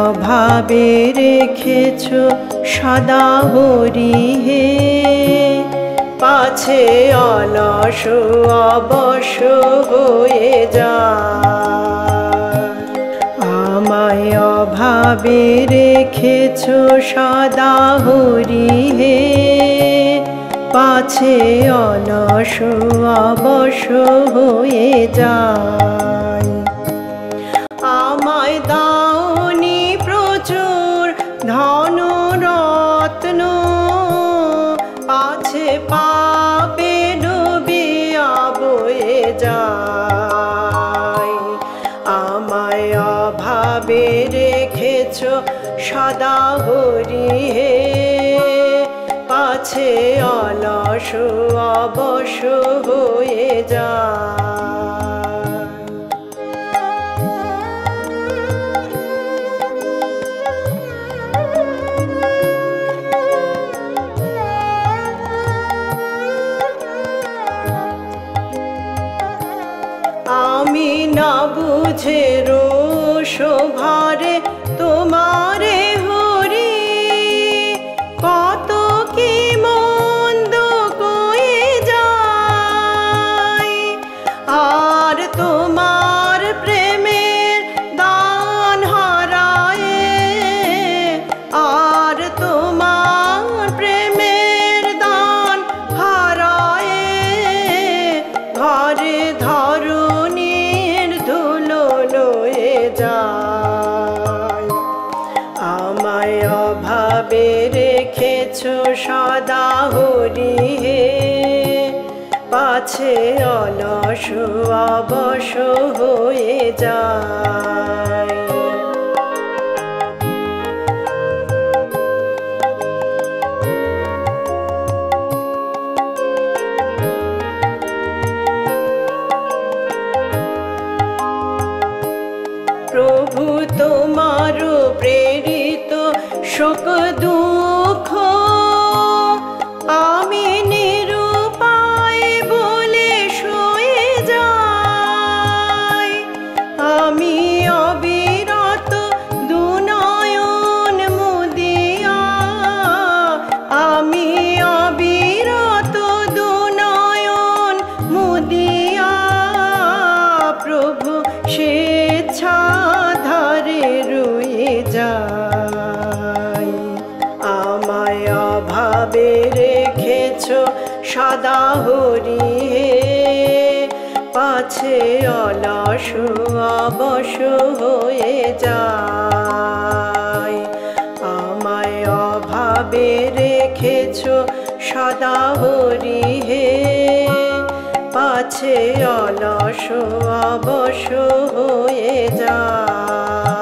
অভাবে রেখেছ সদা হরি হে, পাছে অলস অবশ হয়ে যায়। আমায় অভাবে রেখেছ সদা হরি হে, পাছে অলস অবশ হয়ে যায়। আমায় দাওনি প্রচুর ধন রত্ন, পাছে পাপে ডুবিয়া বয়ে যায়। আমায় অভাবে রেখেছ সদা হরি হে, পাছে অলস অবশ হয়ে যায়। আমি না বুঝে রোষভারে তোমারে হরি, কত কি মন্দ কয়ে যায়। আর তোমার প্রেমের দান হারায়ে, আর তোমার প্রেমের দান হারায়ে, ঘরে ধরুনির ধুলো লয়ে যায়। আমায় অভাবে রেখেছ সদা হরি হে, পাছে অলস অবশ হয়ে যায়। প্রভু তোমার প্রেরিত শোক দুঃখ, আমি নিরুপায় বলে সয়ে যাই। আমি অবিরত দুনয়ন মুদিয়া, আমি অবিরত দুনয়ন মুদিয়া, প্রভু স্বেচ্ছাধারে রয়ে যাই। আমায় অভাবে রেখেছ সদা হরি হে, পাছে অলস অবশ হয়ে যায়। আমায় অভাবে রেখেছ সদা হরি হে, পাছে অলস অবশ হয়ে যায়।